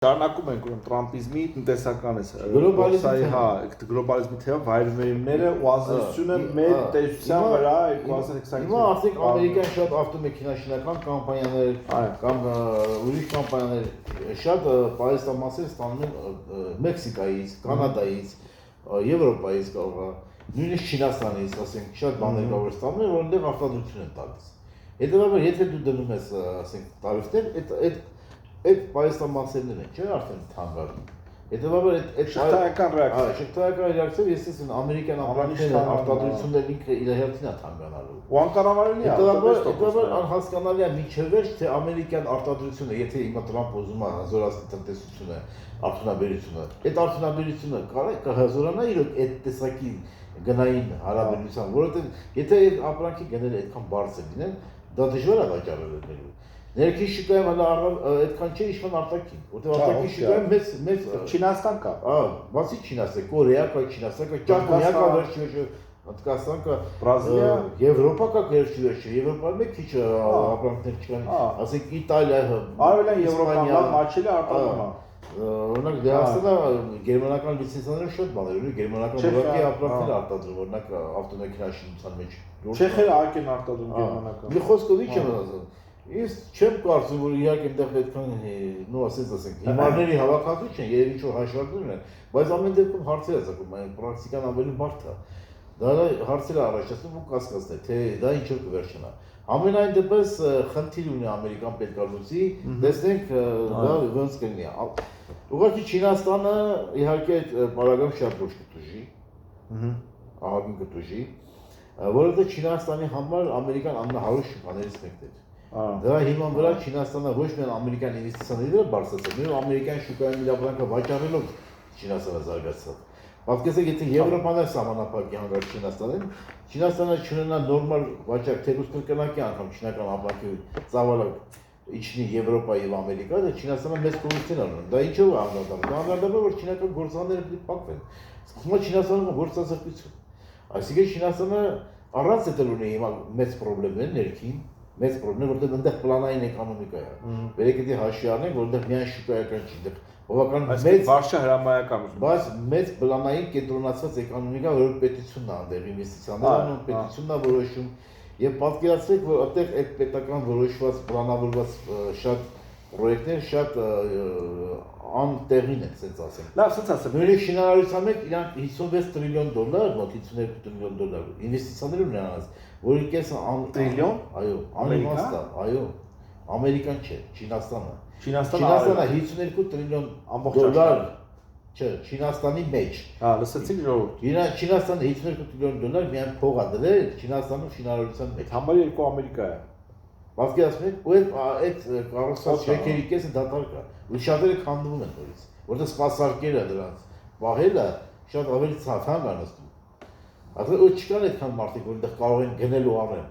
Շարունակում ենք տրամպիզմի տնտեսական գլոբալիզմի թեման վայրվերումները ու ազդեցությունը մեր տեսության վրա 2020 Հիմա ասենք ամերիկյան շատ ավտոմեքենաշինական կամպանիաներ կամ ուրիշ կամպանիաներ շատ պարեստամասեր ստանում են Մեքսիկայից, Կանադայից, Եվրոպայից կարող է, նույնիսկ Չինաստանից, ասենք շատ բաներ կարող է ստանում են, որ այնտեղ արտադրություն են տալիս։ Հետևաբար եթե դու դնում ես, ասենք, տարիֆներ, այդ պայստամասերներ են, չէ՞ արդեն թանկարժան։ Հետևաբար այդ շղթայական ռեակցիա։ Շղթայական ռեակցիա, естественно, ամերիկյան ապրանքների արտադրությունները ինքը իր հերթին է թանկանալու։ Ու անկանավարելի է։ Հետևաբար անհասկանալի է միջև վերջ, թե ամերիկյան արտադրությունը, եթե հիմա Տրամփ ուզում է հզորացնել տնտեսությունը, արդյունաբերությունը, այդ արդյունաբերությունը կարող է հզորանա իր այդ տեսակի գնային հարաբերությամբ, որովհետև եթե այդ ապրանքի գները այդքան բարձր լինեն, դա դժվար է վաճառել։ Ներքին շուկայում հələ այդքան չէ ինչքան արտաքին, որտեղ արտաքին շուկայում մեծ Չինաստան կա։ Բացի Չինաստան, Կորեա կա, Չինաստան կա, Ճապոնիա կա վերջի Հնդկաստան կա, Բրազիլիա, Եվրոպա կա վերջի, Եվրոպայում մեկ քիչ ապրանքներ չկան, ասենք Իտալիա, Արևելյան Եվրոպան մաչելի արտադրում է։ Օրինակ Լեհաստանը գերմանական լիցենզիաները շատ բաներ ունի, գերմանական բողոքի ապրանքներ արտադրում, օրինակ ավտոմեքենաշինության մեջ։ Չեխերը ակեն արտադրում գերմանական։ Մի խոսքով ինչ եմ ասում։ Ես չեմ կարծում, որ իհարկե այնտեղ պետք է, նո ասես ասենք, հիմարների հավաքածու չեն, երևի ինչ-որ հաշվարկներ են, բայց ամեն դեպքում հարցեր է ցակում, այն պրակտիկան ավելի բարդ է։ Դա հարցեր է առաջացնում ու կասկածներ, թե դա ինչով կվերջանա։ Ամենայն դեպս խնդիր ունի ամերիկյան պետքարտուղի, տեսնենք դա ոնց կլինի։ Ուղղակի Չինաստանը իհարկե այդ բարակամ շատ ոչ կտուժի։ Ահագին կտուժի, որովհետև Չինաստանի համար ամերիկան ամենահարուստ շուկաներից մեկն է։ Դրա հիման վրա Չինաստանը ոչ միայն ամերիկյան ինվեստիցիաները բարձրացավ, այլ ամերիկյան շուկայում իր ապրանքը վաճառելով Չինաստանը զարգացավ։ Պատկերացրեք, եթե Եվրոպան սահմանափակի հանգարց Չինաստանին, Չինաստանը չունենա նորմալ վաճառք, թեկուզ կրկնակի անգամ չինական ապրանքի ծավալը իջնի Եվրոպա եւ Ամերիկա, դա Չինաստանը մեծ կորուստներ անում։ Դա ինչով է անդրադառնում։ Դա անդրադառնում է, որ չինական գործարանները պետք է փակվեն։ Հիմա Չինաստանում գործազրկություն։ Այսինքն Չինաստանը առանց դա ունի հիմա մեծ խնդիրներ ներքին, մեծ խնդիրներ, որտեղ այնտեղ պլանային էկոնոմիկա է։ Վերեկեդի հաշվի առնենք, որ այնտեղ միայն շուկայական չի, այնտեղ բավական մեծ վարշա հրամայական, բայց մեծ պլանային կենտրոնացված էկոնոմիկա, որ պետությունն է այնտեղ ինվեստիցիաներ անում, պետությունն է որոշում եւ պատկերացրեք, որ այդտեղ այդ պետական որոշված պլանավորված շատ պրոյեկտներ շատ անտեղին են, ասենց ասեմ։ Լավ, ասենց ասեմ։ Նույնիսկ շինարարության մեջ իրանք 56 տրիլիոն դոլար, մոտ 52 տրիլիոն դոլար ինվեստիցիաներ ունեն անած, որի կեսը տրիլիոն, այո, անիմաստ է, այո, ամերիկան չէ, Չինաստանը։ Չինաստանը 52 տրիլիոն դոլար, չէ, Չինաստանի մեջ։ Հա, լսեցիք ժողովուրդ։ Չինաստանը 52 տրիլիոն դոլար միայն փող է դրել Չինաստանում շինարարության մեջ։ Համարի 2 Ամերիկա է։ Պատկերացնում եք, ու այդ կառուցված շենքերի կեսը դատարկ է, ու շատերը քանդվում են նորից, որտեղ սպասարկելը դրանց պահելը շատ ավելի ցավան է նստում։ Ասել ու չկան այդքան մարդիկ, որ այնտեղ կարող են գնել ու անել։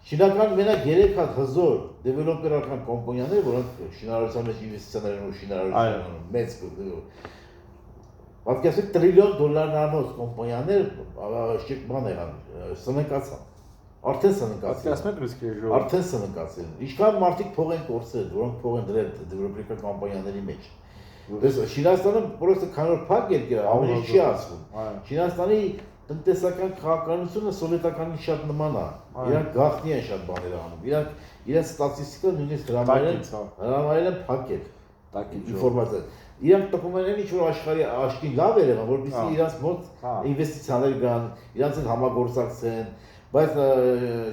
Չինական մենակ 3 հատ հզոր դեվելոպերական կոմպանիաներ, որոնք շինարարության մեջ ինվեստիցիաներ են ու շինարարություն անում, մեծ պատկերացրեք տրիլիոն դոլարանոց կոմպանիաներ բան եղան, սնանկացան։ Արդեն սնանկացել։ Պատկերացնեք ռիսկի ժողովուրդ։ Արդեն սնանկացել։ Ինչքան մարդիկ փող են կորցրել, որոնք փող են դրել դեվելոպերական կոմպանիաների մեջ։ Դες Չինաստանը պրոստը քանոր փակ երկիր է, ավելի չի ասվում։ Չինաստանի տնտեսական քաղաքականությունը սովետականի շատ նման է։ Իրանք գաղտնի են շատ բաներ անում։ Իրանք ստատիստիկա նույնիսկ հրամայել են փակել։ Ինֆորմացիա։ Իրանք տպում են ինչ որ աշխարհի աշկին լավ էր եղան, որովհետեւ իրանք մոտ ինվեստիցիաներ կան, իրանք հետ համագործակցեն, բայց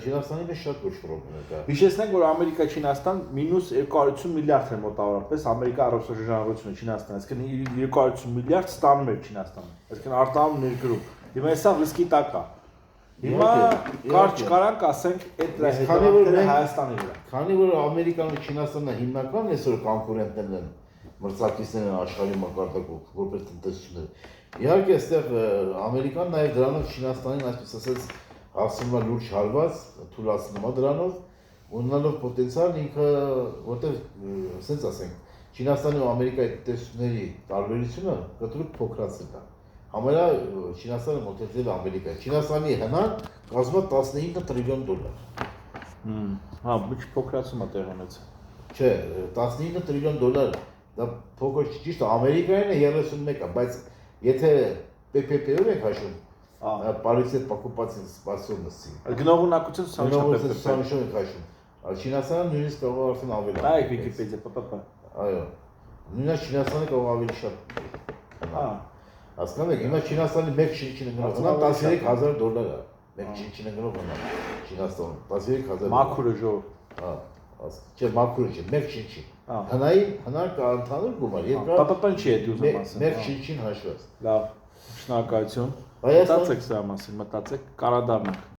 Չինաստանի մեջ շատ ոչ խնդիրներ կա։ Հիշեցնենք, որ Ամերիկա-Չինաստան մինուս 250 միլիարդ է մոտավորապես Ամերիկա առողջարարությունը Չինաստան, այսինքն 250 միլիարդ ստանում է Չինաստանը, այսինքն արտահանում ներկրում։ Հիմա հեսա ռիսկի տակ է։ Հիմա կարճ կարանք ասենք այդ Հայաստանի վրա։ Քանի որ Ամերիկան ու Չինաստանը հիմնական այսօր կոնկուրենտներն են, մրցակիցներ են աշխարհի մակարդակով, որպես տնտեսություններ։ Իհարկե, այստեղ Ամերիկան նաև դրանով Չինաստանին, այսպես ասած, հասնում է լուրջ հարված, թույլատնում է դրանով, ունենալով պոտենցիալ ինքը, որտեղ, ասենց ասենք, Չինաստանի ու Ամերիկայի տնտեսությունների տարբերությունը կտրուկ փոքրացել է։ Համարյա Չինաստանը մոտեցել է Ամերիկայի։ Չինաստանի հնան կազմում է 15 տրիլիոն դոլար։ Հա, մի փոքրացում է տեղի ունեցել։ Չէ, 19 տրիլիոն դոլար Դա փոքր ճիշտ է, Ամերիկայինը 31-ը, բայց եթե PPP-ով եք հաշվում, պարիսետ պակուպացին սպասումնսի։ Գնողունակություն ցուցանիշով եք հաշվում։ Չինաստանը նույնիսկ կարող է արդեն ավելի։ Դա է Վիկիպեդիա, պապա։ Այո։ Նույնիսկ Չինաստանը կարող ավելի շատ։ Հասկանում եք, հիմա Չինաստանի մեկ շինչին գնողն $13000 է։ Մեկ շինչին գնողն է Չինաստանում, $13000։ Մաքուրը ժող։ Չէ, մաքուրը չէ, մեկ շինչին։ Հնար կա ընդհանուր գումար, երկար։ Պապան չի է դու ուզում ասել։ Մեկ շինչին հաշված։ Լավ, շնորհակալություն։ Հայաստան Մտածեք սրա մասին, մտածեք, կարադամ եք։